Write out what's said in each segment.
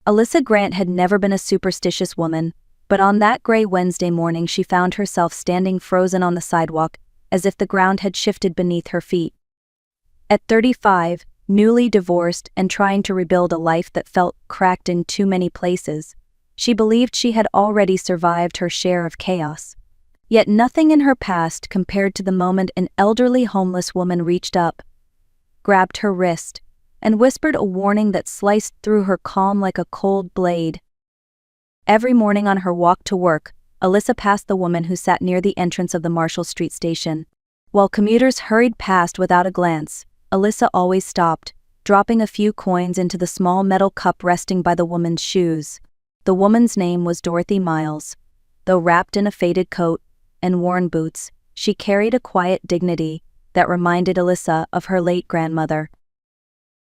Alyssa Grant had never been a superstitious woman, but on that gray Wednesday morning she found herself standing frozen on the sidewalk, as if the ground had shifted beneath her feet. At 35, newly divorced and trying to rebuild a life that felt cracked in too many places, she believed she had already survived her share of chaos. Yet nothing in her past compared to the moment an elderly homeless woman reached up, grabbed her wrist, and whispered a warning that sliced through her calm like a cold blade. Every morning on her walk to work, Alyssa passed the woman who sat near the entrance of the Marshall Street station. While commuters hurried past without a glance, Alyssa always stopped, dropping a few coins into the small metal cup resting by the woman's shoes. The woman's name was Dorothy Miles. Though wrapped in a faded coat and worn boots, she carried a quiet dignity that reminded Alyssa of her late grandmother.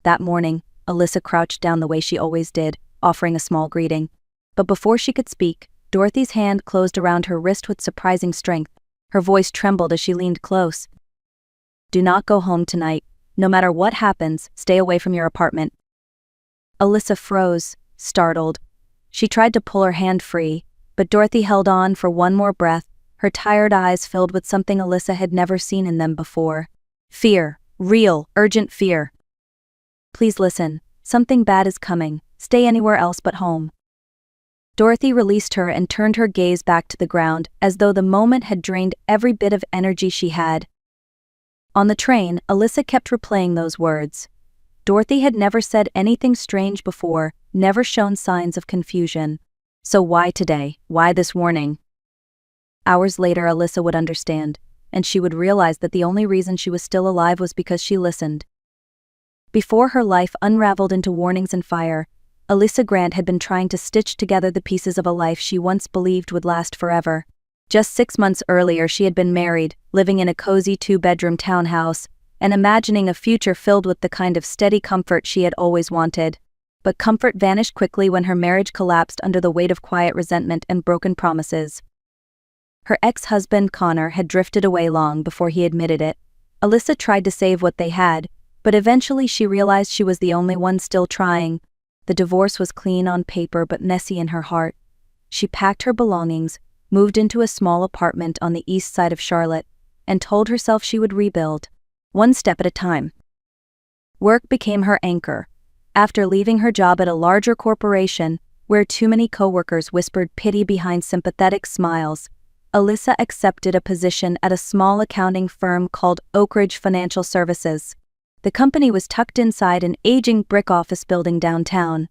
That morning, Alyssa crouched down the way she always did, offering a small greeting. But before she could speak, Dorothy's hand closed around her wrist with surprising strength. Her voice trembled as she leaned close. "Do not go home tonight. No matter what happens, stay away from your apartment." Alyssa froze, startled. She tried to pull her hand free, but Dorothy held on for one more breath, her tired eyes filled with something Alyssa had never seen in them before. Fear. Real, urgent fear. "Please listen. Something bad is coming. Stay anywhere else but home." Dorothy released her and turned her gaze back to the ground, as though the moment had drained every bit of energy she had. On the train, Alyssa kept replaying those words. Dorothy had never said anything strange before, never shown signs of confusion. So why today? Why this warning? Hours later, Alyssa would understand, and she would realize that the only reason she was still alive was because she listened. Before her life unraveled into warnings and fire, Alyssa Grant had been trying to stitch together the pieces of a life she once believed would last forever. Just 6 months earlier, she had been married, living in a cozy 2-bedroom townhouse, and imagining a future filled with the kind of steady comfort she had always wanted. But comfort vanished quickly when her marriage collapsed under the weight of quiet resentment and broken promises. Her ex-husband, Connor, had drifted away long before he admitted it. Alyssa tried to save what they had, but eventually she realized she was the only one still trying. The divorce was clean on paper but messy in her heart. She packed her belongings, moved into a small apartment on the east side of Charlotte, and told herself she would rebuild, one step at a time. Work became her anchor. After leaving her job at a larger corporation, where too many coworkers whispered pity behind sympathetic smiles, Alyssa accepted a position at a small accounting firm called Oak Ridge Financial Services. The company was tucked inside an aging brick office building downtown.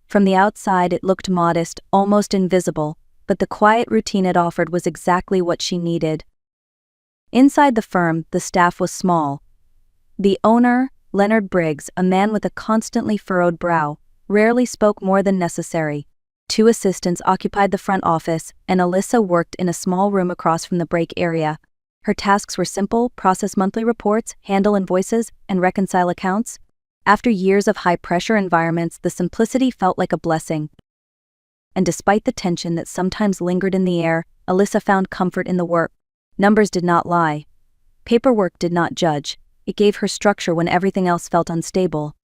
From the outside it looked modest, almost invisible, but the quiet routine it offered was exactly what she needed. Inside the firm, the staff was small. The owner, Leonard Briggs, a man with a constantly furrowed brow, rarely spoke more than necessary. 2 assistants occupied the front office, and Alyssa worked in a small room across from the break area. Her tasks were simple: process monthly reports, handle invoices, and reconcile accounts. After years of high-pressure environments, the simplicity felt like a blessing. And despite the tension that sometimes lingered in the air, Alyssa found comfort in the work. Numbers did not lie. Paperwork did not judge. It gave her structure when everything else felt unstable.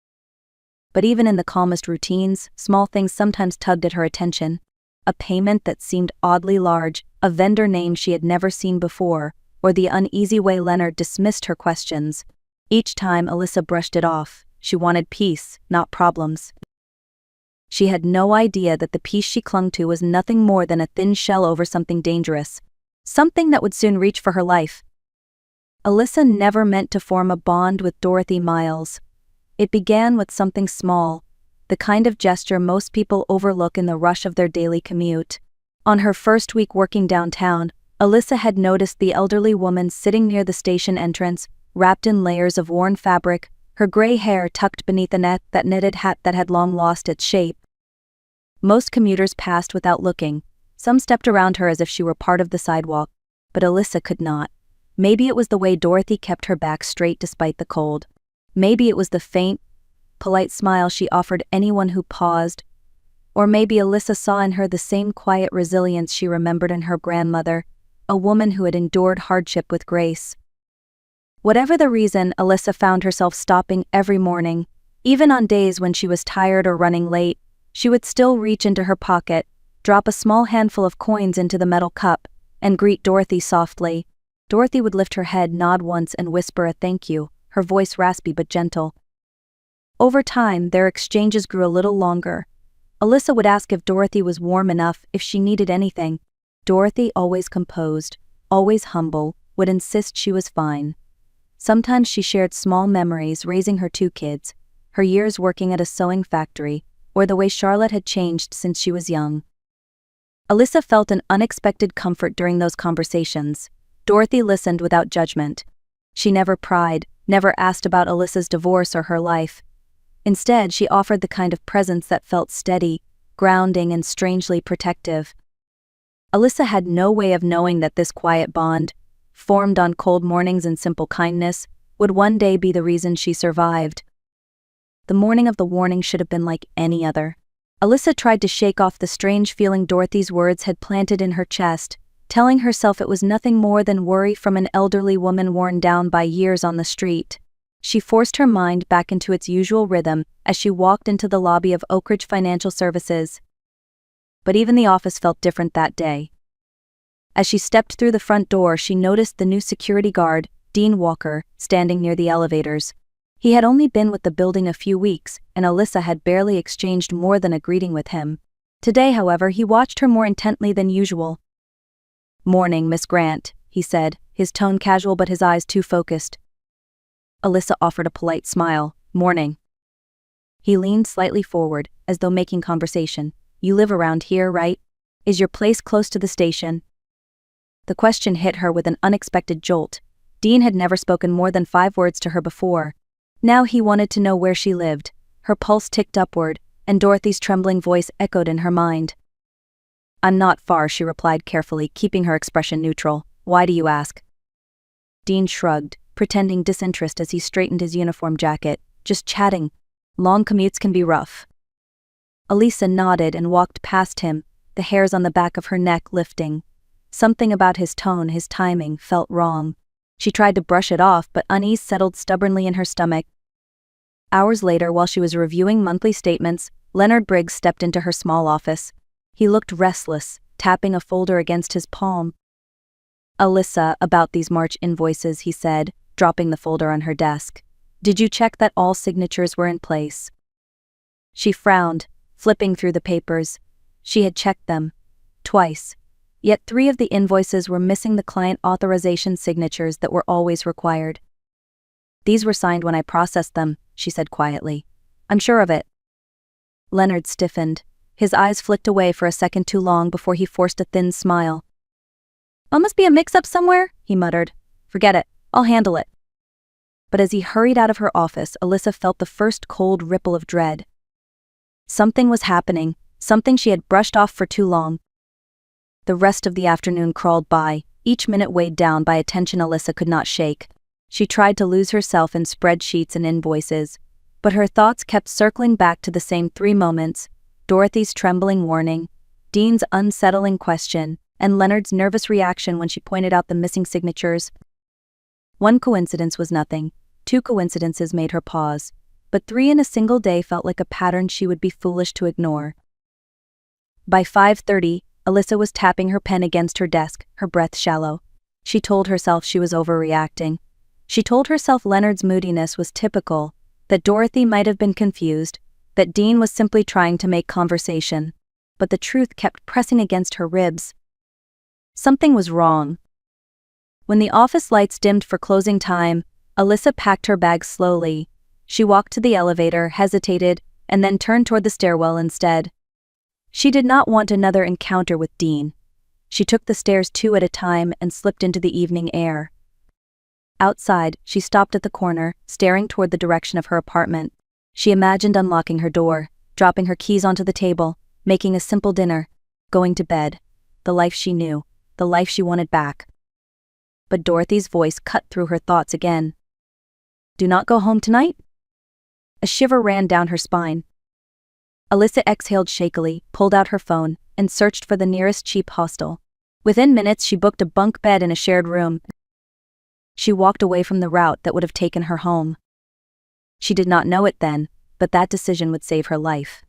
But even in the calmest routines, small things sometimes tugged at her attention. A payment that seemed oddly large, a vendor name she had never seen before, or the uneasy way Leonard dismissed her questions. Each time Alyssa brushed it off. She wanted peace, not problems. She had no idea that the peace she clung to was nothing more than a thin shell over something dangerous, something that would soon reach for her life. Alyssa never meant to form a bond with Dorothy Miles. It began with something small, the kind of gesture most people overlook in the rush of their daily commute. On her first week working downtown, Alyssa had noticed the elderly woman sitting near the station entrance, wrapped in layers of worn fabric, her gray hair tucked beneath that knitted hat that had long lost its shape. Most commuters passed without looking. Some stepped around her as if she were part of the sidewalk, but Alyssa could not. Maybe it was the way Dorothy kept her back straight despite the cold. Maybe it was the faint, polite smile she offered anyone who paused. Or maybe Alyssa saw in her the same quiet resilience she remembered in her grandmother, a woman who had endured hardship with grace. Whatever the reason, Alyssa found herself stopping every morning, even on days when she was tired or running late. she would still reach into her pocket, drop a small handful of coins into the metal cup, and greet Dorothy softly. Dorothy would lift her head, nod once, and whisper a thank you, her voice raspy but gentle. Over time, their exchanges grew a little longer. Alyssa would ask if Dorothy was warm enough, if she needed anything. Dorothy, always composed, always humble, would insist she was fine. Sometimes she shared small memories raising her 2 kids, her years working at a sewing factory, or the way Charlotte had changed since she was young. Alyssa felt an unexpected comfort during those conversations. Dorothy listened without judgment. She never pried, never asked about Alyssa's divorce or her life. Instead, she offered the kind of presence that felt steady, grounding, and strangely protective. Alyssa had no way of knowing that this quiet bond, formed on cold mornings and simple kindness, would one day be the reason she survived. The morning of the warning should have been like any other. Alyssa tried to shake off the strange feeling Dorothy's words had planted in her chest, telling herself it was nothing more than worry from an elderly woman worn down by years on the street. She forced her mind back into its usual rhythm as she walked into the lobby of Oak Ridge Financial Services. But even the office felt different that day. As she stepped through the front door, she noticed the new security guard, Dean Walker, standing near the elevators. He had only been with the building a few weeks, and Alyssa had barely exchanged more than a greeting with him. Today, however, he watched her more intently than usual. "Morning, Miss Grant," he said, his tone casual but his eyes too focused. Alyssa offered a polite smile. "Morning." He leaned slightly forward, as though making conversation. "You live around here, right? Is your place close to the station?" The question hit her with an unexpected jolt. Dean had never spoken more than 5 words to her before. Now he wanted to know where she lived. Her pulse ticked upward, and Dorothy's trembling voice echoed in her mind. "I'm not far," she replied carefully, keeping her expression neutral. "Why do you ask?" Dean shrugged, pretending disinterest as he straightened his uniform jacket. "Just chatting. Long commutes can be rough." Alyssa nodded and walked past him, the hairs on the back of her neck lifting. Something about his tone, his timing, felt wrong. She tried to brush it off, but unease settled stubbornly in her stomach. Hours later, while she was reviewing monthly statements, Leonard Briggs stepped into her small office. He looked restless, tapping a folder against his palm. "Alyssa, about these March invoices," he said, dropping the folder on her desk. "Did you check that all signatures were in place?" She frowned, flipping through the papers. She had checked them. Twice. Yet 3 of the invoices were missing the client authorization signatures that were always required. "These were signed when I processed them," she said quietly. "I'm sure of it." Leonard stiffened. His eyes flicked away for a second too long before he forced a thin smile. "Oh, must be a mix-up somewhere," he muttered. "Forget it. I'll handle it." But as he hurried out of her office, Alyssa felt the first cold ripple of dread. Something was happening, something she had brushed off for too long. The rest of the afternoon crawled by, each minute weighed down by a tension Alyssa could not shake. She tried to lose herself in spreadsheets and invoices, but her thoughts kept circling back to the same 3 moments: Dorothy's trembling warning, Dean's unsettling question, and Leonard's nervous reaction when she pointed out the missing signatures. One coincidence was nothing. 2 coincidences made her pause, but 3 in a single day felt like a pattern she would be foolish to ignore. By 5:30, Alyssa was tapping her pen against her desk, her breath shallow. She told herself she was overreacting. She told herself Leonard's moodiness was typical, that Dorothy might have been confused, that Dean was simply trying to make conversation. But the truth kept pressing against her ribs. Something was wrong. When the office lights dimmed for closing time, Alyssa packed her bags slowly. She walked to the elevator, hesitated, and then turned toward the stairwell instead. She did not want another encounter with Dean. She took the stairs 2 at a time and slipped into the evening air. Outside, she stopped at the corner, staring toward the direction of her apartment. She imagined unlocking her door, dropping her keys onto the table, making a simple dinner, going to bed. The life she knew, the life she wanted back. But Dorothy's voice cut through her thoughts again. "Do not go home tonight?" A shiver ran down her spine. Alyssa exhaled shakily, pulled out her phone, and searched for the nearest cheap hostel. Within minutes, she booked a bunk bed in a shared room. She walked away from the route that would have taken her home. She did not know it then, but that decision would save her life.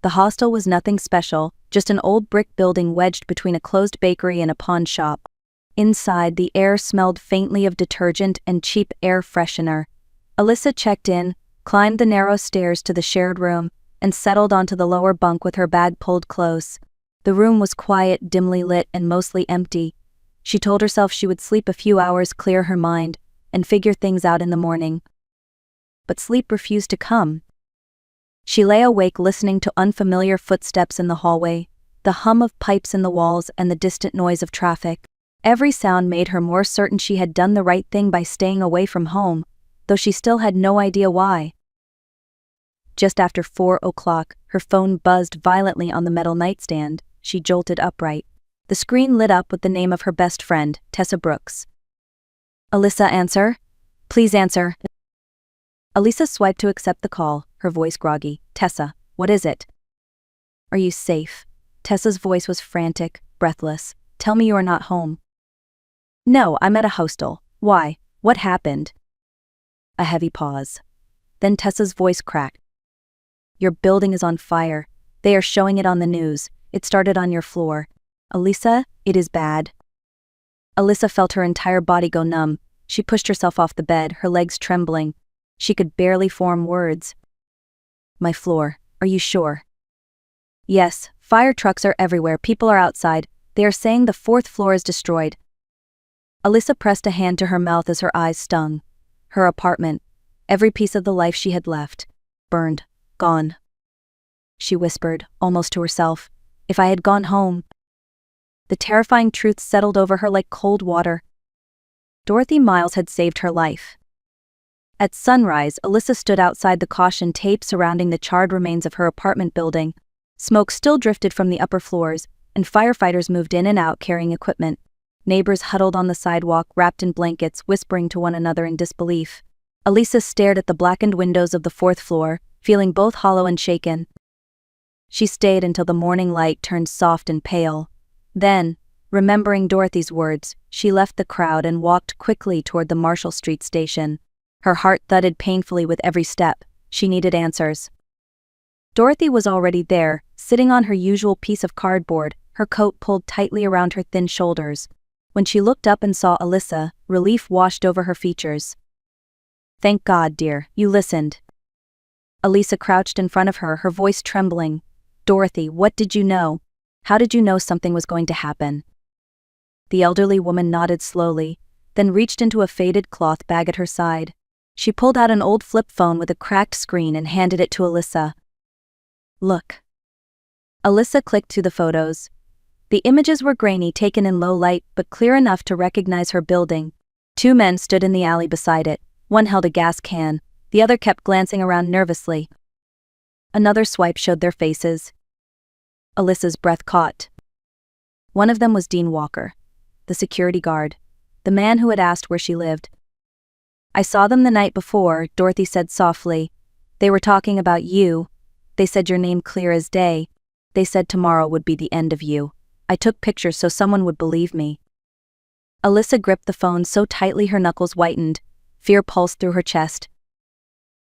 The hostel was nothing special, just an old brick building wedged between a closed bakery and a pawn shop. Inside, the air smelled faintly of detergent and cheap air freshener. Alyssa checked in, climbed the narrow stairs to the shared room, and settled onto the lower bunk with her bag pulled close. The room was quiet, dimly lit, and mostly empty. She told herself she would sleep a few hours, clear her mind, and figure things out in the morning. But sleep refused to come. She lay awake listening to unfamiliar footsteps in the hallway, the hum of pipes in the walls and the distant noise of traffic. Every sound made her more certain she had done the right thing by staying away from home, though she still had no idea why. Just after 4 o'clock, her phone buzzed violently on the metal nightstand. She jolted upright. The screen lit up with the name of her best friend, Tessa Brooks. "Alyssa, answer. Please answer." Alyssa swiped to accept the call, her voice groggy. "Tessa, what is it?" "Are you safe?" Tessa's voice was frantic, breathless. "Tell me you are not home." "No, I'm at a hostel. Why? What happened?" A heavy pause. Then Tessa's voice cracked. "Your building is on fire. They are showing it on the news. It started on your floor. Alyssa, it is bad." Alyssa felt her entire body go numb. She pushed herself off the bed, her legs trembling. She could barely form words. "My floor, are you sure?" "Yes, fire trucks are everywhere. People are outside. They are saying the 4th floor is destroyed." Alyssa pressed a hand to her mouth as her eyes stung. Her apartment, every piece of the life she had left, burned, gone. She whispered, almost to herself, "If I had gone home." The terrifying truth settled over her like cold water. Dorothy Miles had saved her life. At sunrise, Alyssa stood outside the caution tape surrounding the charred remains of her apartment building. Smoke still drifted from the upper floors, and firefighters moved in and out carrying equipment. Neighbors huddled on the sidewalk, wrapped in blankets, whispering to one another in disbelief. Alyssa stared at the blackened windows of the 4th floor, feeling both hollow and shaken. She stayed until the morning light turned soft and pale. Then, remembering Dorothy's words, she left the crowd and walked quickly toward the Marshall Street station. Her heart thudded painfully with every step. She needed answers. Dorothy was already there, sitting on her usual piece of cardboard, her coat pulled tightly around her thin shoulders. When she looked up and saw Alyssa, relief washed over her features. "Thank God, dear, you listened." Alyssa crouched in front of her, her voice trembling. "Dorothy, what did you know? How did you know something was going to happen?" The elderly woman nodded slowly, then reached into a faded cloth bag at her side. She pulled out an old flip phone with a cracked screen and handed it to Alyssa. "Look." Alyssa clicked through the photos. The images were grainy, taken in low light, but clear enough to recognize her building. 2 men stood in the alley beside it. One held a gas can, the other kept glancing around nervously. Another swipe showed their faces. Alyssa's breath caught. One of them was Dean Walker, the security guard, the man who had asked where she lived. "I saw them the night before," Dorothy said softly. "They were talking about you. They said your name clear as day. They said tomorrow would be the end of you. I took pictures so someone would believe me." Alyssa gripped the phone so tightly her knuckles whitened. Fear pulsed through her chest.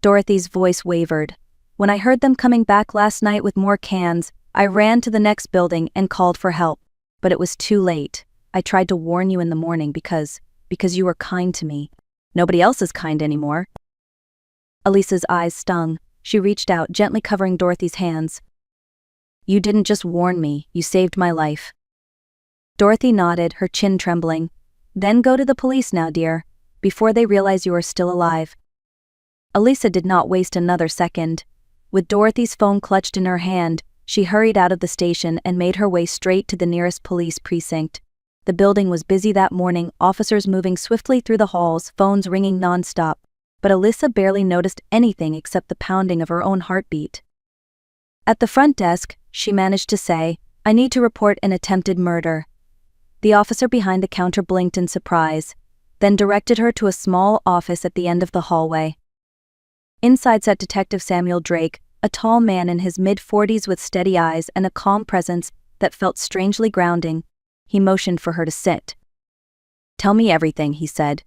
Dorothy's voice wavered. "When I heard them coming back last night with more cans, I ran to the next building and called for help. But it was too late. I tried to warn you in the morning because you were kind to me. Nobody else is kind anymore." Alyssa's eyes stung. She reached out, gently covering Dorothy's hands. "You didn't just warn me, you saved my life." Dorothy nodded, her chin trembling. "Then go to the police now, dear, before they realize you are still alive." Alyssa did not waste another second. With Dorothy's phone clutched in her hand, she hurried out of the station and made her way straight to the nearest police precinct. The building was busy that morning, officers moving swiftly through the halls, phones ringing nonstop. But Alyssa barely noticed anything except the pounding of her own heartbeat. At the front desk, she managed to say, "I need to report an attempted murder." The officer behind the counter blinked in surprise, then directed her to a small office at the end of the hallway. Inside sat Detective Samuel Drake, a tall man in his mid-40s with steady eyes and a calm presence that felt strangely grounding. He motioned for her to sit. "Tell me everything," he said.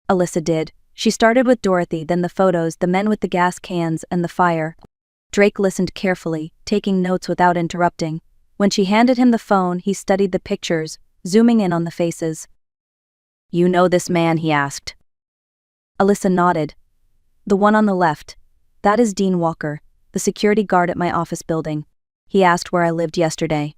Alyssa did. She started with Dorothy, then the photos, the men with the gas cans, and the fire. Drake listened carefully, taking notes without interrupting. When she handed him the phone, he studied the pictures, zooming in on the faces. "You know this man?" he asked. Alyssa nodded. "The one on the left. That is Dean Walker, the security guard at my office building. He asked where I lived yesterday."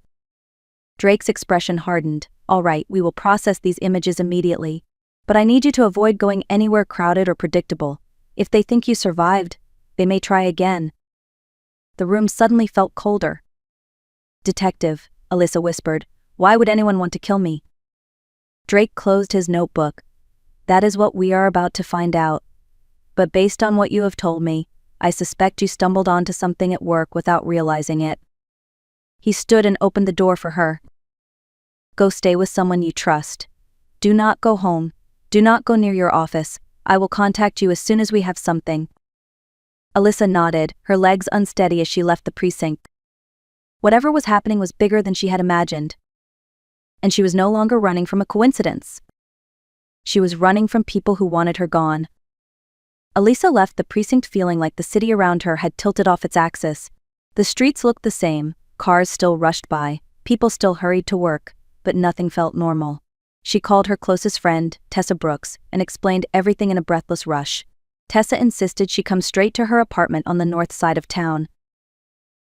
Drake's expression hardened. "All right, we will process these images immediately. But I need you to avoid going anywhere crowded or predictable. If they think you survived, they may try again." The room suddenly felt colder. "Detective," Alyssa whispered, "why would anyone want to kill me?" Drake closed his notebook. "That is what we are about to find out. But based on what you have told me, I suspect you stumbled onto something at work without realizing it." He stood and opened the door for her. "Go stay with someone you trust. Do not go home. Do not go near your office. I will contact you as soon as we have something." Alyssa nodded, her legs unsteady as she left the precinct. Whatever was happening was bigger than she had imagined. And she was no longer running from a coincidence. She was running from people who wanted her gone. Alyssa left the precinct feeling like the city around her had tilted off its axis. The streets looked the same, cars still rushed by, people still hurried to work, but nothing felt normal. She called her closest friend, Tessa Brooks, and explained everything in a breathless rush. Tessa insisted she come straight to her apartment on the north side of town.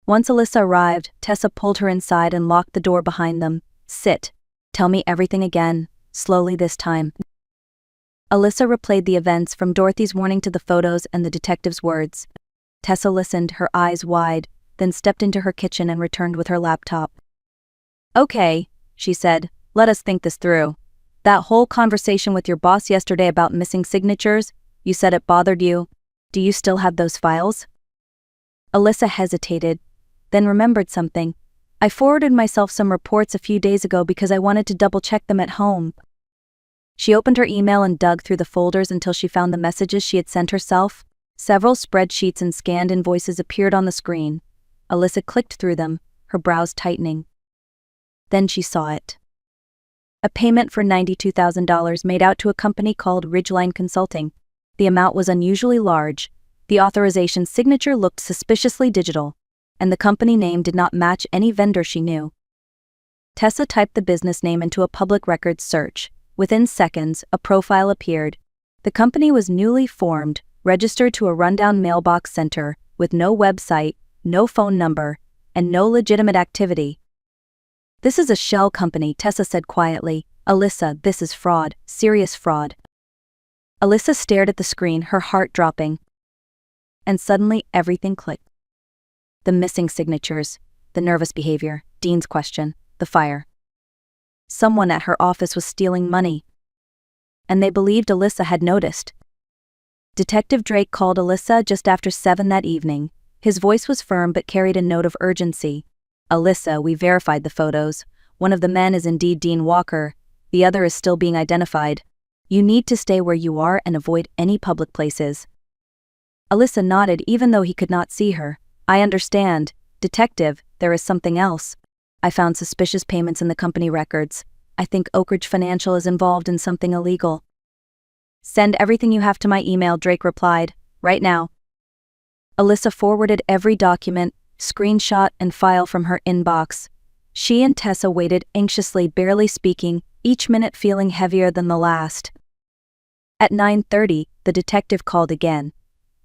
Once Alyssa arrived, Tessa pulled her inside and locked the door behind them. "Sit. Tell me everything again, slowly this time." Alyssa replayed the events from Dorothy's warning to the photos and the detective's words. Tessa listened, her eyes wide, then stepped into her kitchen and returned with her laptop. "Okay," she said, "let us think this through. That whole conversation with your boss yesterday about missing signatures, you said it bothered you. Do you still have those files?" Alyssa hesitated, then remembered something. "I forwarded myself some reports a few days ago because I wanted to double-check them at home." She opened her email and dug through the folders until she found the messages she had sent herself. Several spreadsheets and scanned invoices appeared on the screen. Alyssa clicked through them, her brows tightening. Then she saw it. A payment for $92,000 made out to a company called Ridgeline Consulting. The amount was unusually large, the authorization signature looked suspiciously digital, and the company name did not match any vendor she knew. Tessa typed the business name into a public records search. Within seconds, a profile appeared. The company was newly formed, registered to a rundown mailbox center, with no website, no phone number, and no legitimate activity. "This is a shell company," Tessa said quietly. "Alyssa, this is fraud, serious fraud." Alyssa stared at the screen, her heart dropping. And suddenly everything clicked. The missing signatures, the nervous behavior, Dean's question, the fire. Someone at her office was stealing money. And they believed Alyssa had noticed. Detective Drake called Alyssa just after 7 that evening. His voice was firm but carried a note of urgency. "Alyssa, we verified the photos. One of the men is indeed Dean Walker. The other is still being identified. You need to stay where you are and avoid any public places." Alyssa nodded even though he could not see her. "I understand. Detective, there is something else. I found suspicious payments in the company records. I think Oak Ridge Financial is involved in something illegal." "Send everything you have to my email," Drake replied, "right now." Alyssa forwarded every document, screenshot, and file from her inbox. She and Tessa waited anxiously, barely speaking, each minute feeling heavier than the last. At 9:30, the detective called again.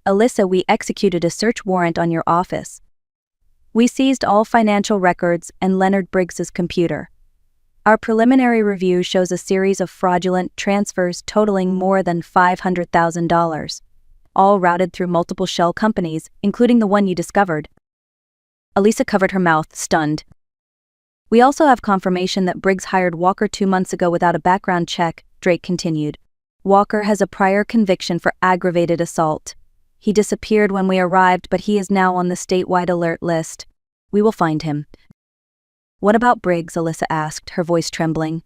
"Alyssa, we executed a search warrant on your office. We seized all financial records and Leonard Briggs's computer. Our preliminary review shows a series of fraudulent transfers totaling more than $500,000, all routed through multiple shell companies, including the one you discovered." Alyssa covered her mouth, stunned. "We also have confirmation that Briggs hired Walker 2 months ago without a background check," Drake continued. "Walker has a prior conviction for aggravated assault. He disappeared when we arrived, but he is now on the statewide alert list. We will find him." "What about Briggs?" Alyssa asked, her voice trembling.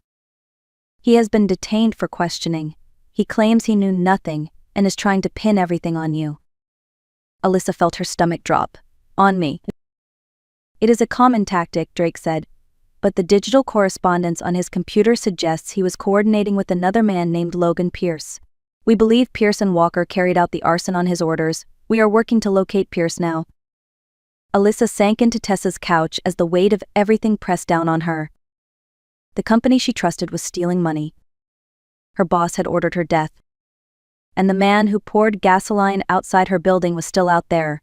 "He has been detained for questioning. He claims he knew nothing and is trying to pin everything on you." Alyssa felt her stomach drop. "On me." "It is a common tactic," Drake said, "but the digital correspondence on his computer suggests he was coordinating with another man named Logan Pierce. We believe Pierce and Walker carried out the arson on his orders. We are working to locate Pierce now." Alyssa sank into Tessa's couch as the weight of everything pressed down on her. The company she trusted was stealing money. Her boss had ordered her death. And the man who poured gasoline outside her building was still out there.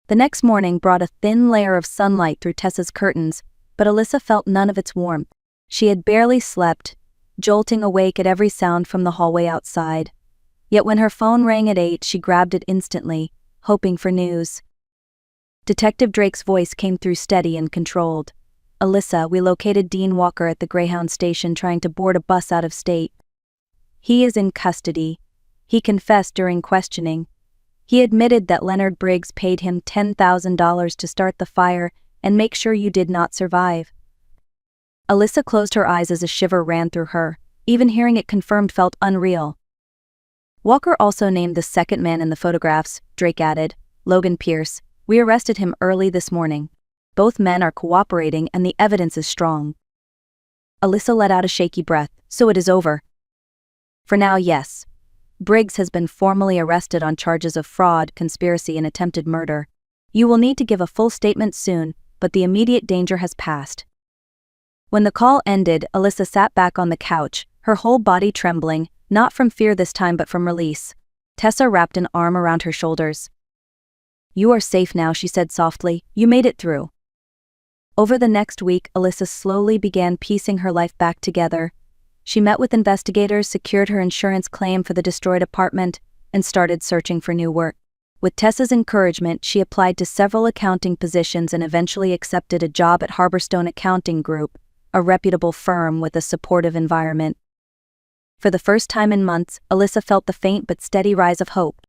The next morning brought a thin layer of sunlight through Tessa's curtains, but Alyssa felt none of its warmth. She had barely slept, jolting awake at every sound from the hallway outside. Yet when her phone rang at 8, she grabbed it instantly, hoping for news. Detective Drake's voice came through steady and controlled. "Alyssa, we located Dean Walker at the Greyhound station trying to board a bus out of state. He is in custody." He confessed during questioning. He admitted that Leonard Briggs paid him $10,000 to start the fire and make sure you did not survive. Alyssa closed her eyes as a shiver ran through her. Even hearing it confirmed felt unreal. Walker also named the second man in the photographs, Drake added, Logan Pierce. "We arrested him early this morning. Both men are cooperating and the evidence is strong." Alyssa let out a shaky breath. "So it is over." "For now, yes. Briggs has been formally arrested on charges of fraud, conspiracy, and attempted murder. You will need to give a full statement soon, but the immediate danger has passed." When the call ended, Alyssa sat back on the couch, her whole body trembling, not from fear this time but from release. Tessa wrapped an arm around her shoulders. "You are safe now," she said softly. "You made it through." Over the next week, Alyssa slowly began piecing her life back together. She met with investigators, secured her insurance claim for the destroyed apartment, and started searching for new work. With Tessa's encouragement, she applied to several accounting positions and eventually accepted a job at Harborstone Accounting Group, a reputable firm with a supportive environment. For the first time in months, Alyssa felt the faint but steady rise of hope.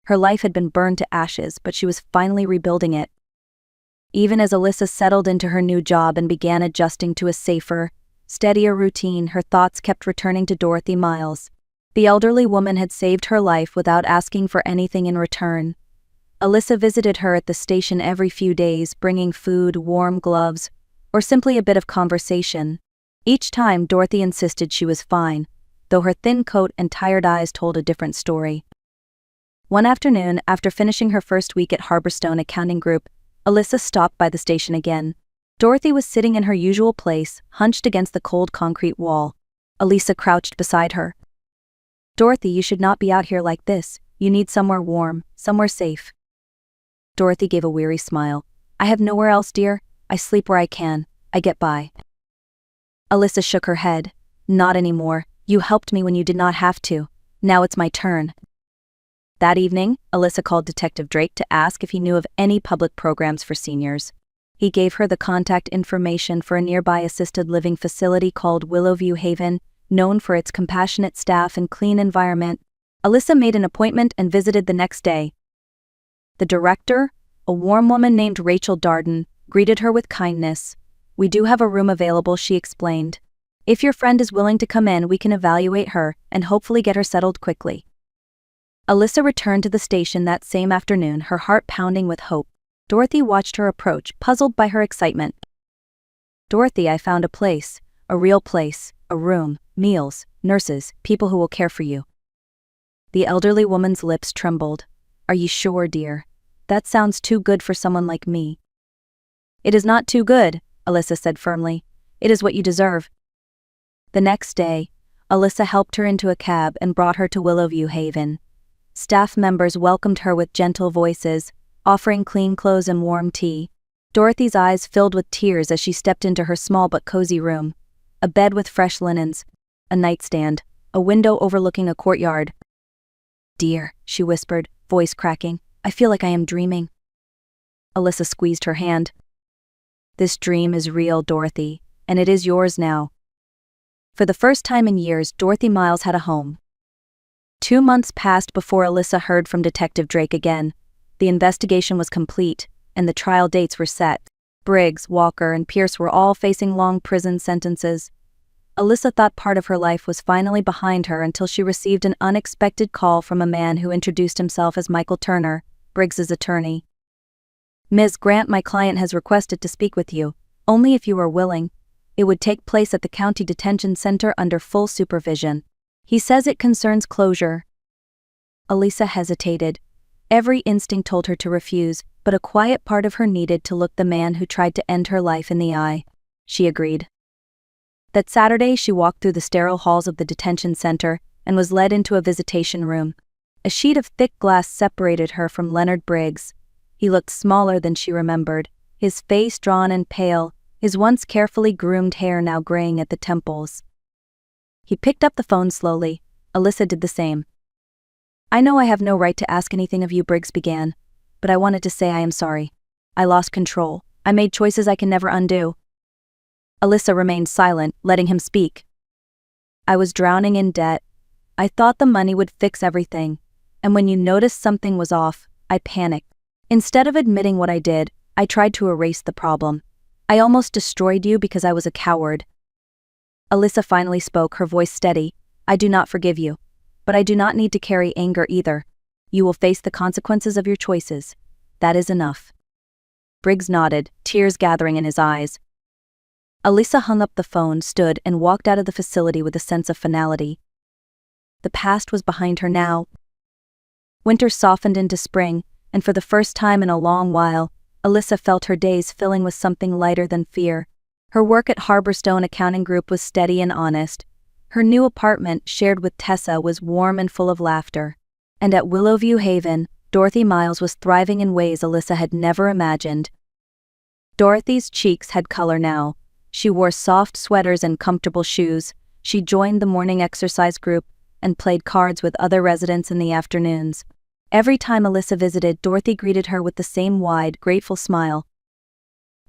Her life had been burned to ashes, but she was finally rebuilding it. Even as Alyssa settled into her new job and began adjusting to a safer, steadier routine, her thoughts kept returning to Dorothy Miles. The elderly woman had saved her life without asking for anything in return. Alyssa visited her at the station every few days, bringing food, warm gloves, or simply a bit of conversation. Each time, Dorothy insisted she was fine, though her thin coat and tired eyes told a different story. One afternoon, after finishing her first week at Harborstone Accounting Group, Alyssa stopped by the station again. Dorothy was sitting in her usual place, hunched against the cold concrete wall. Alyssa crouched beside her. "Dorothy, you should not be out here like this. You need somewhere warm, somewhere safe." Dorothy gave a weary smile. "I have nowhere else, dear. I sleep where I can. I get by." Alyssa shook her head. "Not anymore. You helped me when you did not have to. Now it's my turn." That evening, Alyssa called Detective Drake to ask if he knew of any public programs for seniors. He gave her the contact information for a nearby assisted living facility called Willowview Haven, known for its compassionate staff and clean environment. Alyssa made an appointment and visited the next day. The director, a warm woman named Rachel Darden, greeted her with kindness. "We do have a room available," she explained. "If your friend is willing to come in, we can evaluate her and hopefully get her settled quickly." Alyssa returned to the station that same afternoon, her heart pounding with hope. Dorothy watched her approach, puzzled by her excitement. "Dorothy, I found a place, a real place, a room, meals, nurses, people who will care for you." The elderly woman's lips trembled. "Are you sure, dear? That sounds too good for someone like me." "It is not too good," Alyssa said firmly. "It is what you deserve." The next day, Alyssa helped her into a cab and brought her to Willowview Haven. Staff members welcomed her with gentle voices, offering clean clothes and warm tea. Dorothy's eyes filled with tears as she stepped into her small but cozy room. A bed with fresh linens, a nightstand, a window overlooking a courtyard. "Dear," she whispered, voice cracking, "I feel like I am dreaming." Alyssa squeezed her hand. "This dream is real, Dorothy, and it is yours now." For the first time in years, Dorothy Miles had a home. 2 months passed before Alyssa heard from Detective Drake again. The investigation was complete, and the trial dates were set. Briggs, Walker, and Pierce were all facing long prison sentences. Alyssa thought part of her life was finally behind her until she received an unexpected call from a man who introduced himself as Michael Turner, Briggs's attorney. "Ms. Grant, my client has requested to speak with you, only if you are willing. It would take place at the county detention center under full supervision. He says it concerns closure." Alyssa hesitated. Every instinct told her to refuse, but a quiet part of her needed to look the man who tried to end her life in the eye. She agreed. That Saturday, she walked through the sterile halls of the detention center and was led into a visitation room. A sheet of thick glass separated her from Leonard Briggs. He looked smaller than she remembered, his face drawn and pale, his once carefully groomed hair now graying at the temples. He picked up the phone slowly. Alyssa did the same. "I know I have no right to ask anything of you," Briggs began, "but I wanted to say I am sorry. I lost control. I made choices I can never undo." Alyssa remained silent, letting him speak. "I was drowning in debt. I thought the money would fix everything. And when you noticed something was off, I panicked. Instead of admitting what I did, I tried to erase the problem. I almost destroyed you because I was a coward." Alyssa finally spoke, her voice steady. "I do not forgive you. But I do not need to carry anger either. You will face the consequences of your choices. That is enough." Briggs nodded, tears gathering in his eyes. Alyssa hung up the phone, stood, and walked out of the facility with a sense of finality. The past was behind her now. Winter softened into spring, and for the first time in a long while, Alyssa felt her days filling with something lighter than fear. Her work at Harborstone Accounting Group was steady and honest. Her new apartment, shared with Tessa, was warm and full of laughter. And at Willowview Haven, Dorothy Miles was thriving in ways Alyssa had never imagined. Dorothy's cheeks had color now. She wore soft sweaters and comfortable shoes. She joined the morning exercise group and played cards with other residents in the afternoons. Every time Alyssa visited, Dorothy greeted her with the same wide, grateful smile.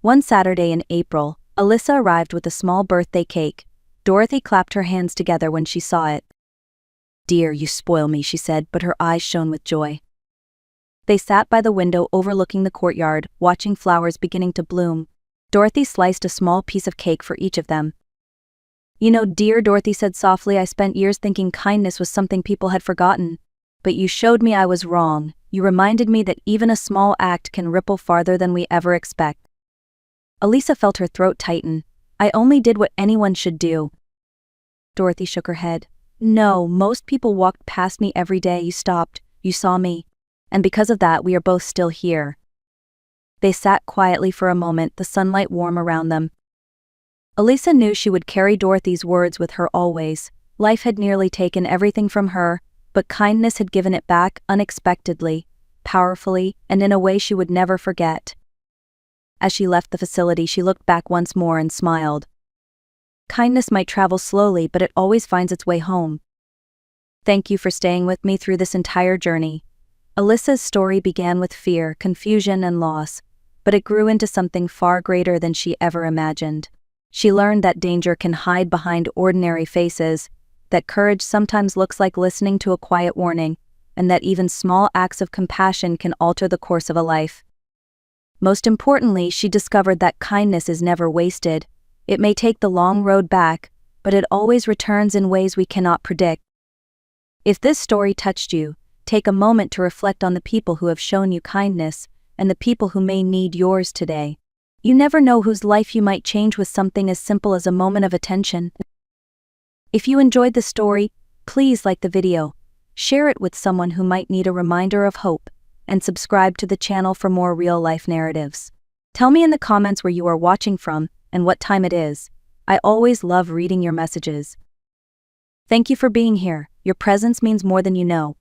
One Saturday in April, Alyssa arrived with a small birthday cake. Dorothy clapped her hands together when she saw it. "Dear, you spoil me," she said, but her eyes shone with joy. They sat by the window overlooking the courtyard, watching flowers beginning to bloom. Dorothy sliced a small piece of cake for each of them. "You know, dear," Dorothy said softly, "I spent years thinking kindness was something people had forgotten. But you showed me I was wrong. You reminded me that even a small act can ripple farther than we ever expect." Alyssa felt her throat tighten. "I only did what anyone should do." Dorothy shook her head. "No, most people walked past me every day. You stopped. You saw me. And because of that, we are both still here." They sat quietly for a moment, the sunlight warm around them. Alyssa knew she would carry Dorothy's words with her always. Life had nearly taken everything from her, but kindness had given it back unexpectedly, powerfully, and in a way she would never forget. As she left the facility, she looked back once more and smiled. Kindness might travel slowly, but it always finds its way home. Thank you for staying with me through this entire journey. Alyssa's story began with fear, confusion, and loss, but it grew into something far greater than she ever imagined. She learned that danger can hide behind ordinary faces, that courage sometimes looks like listening to a quiet warning, and that even small acts of compassion can alter the course of a life. Most importantly, she discovered that kindness is never wasted. It may take the long road back, but it always returns in ways we cannot predict. If this story touched you, take a moment to reflect on the people who have shown you kindness and the people who may need yours today. You never know whose life you might change with something as simple as a moment of attention. If you enjoyed the story, please like the video, share it with someone who might need a reminder of hope, and subscribe to the channel for more real-life narratives. Tell me in the comments where you are watching from and what time it is. I always love reading your messages. Thank you for being here. Your presence means more than you know.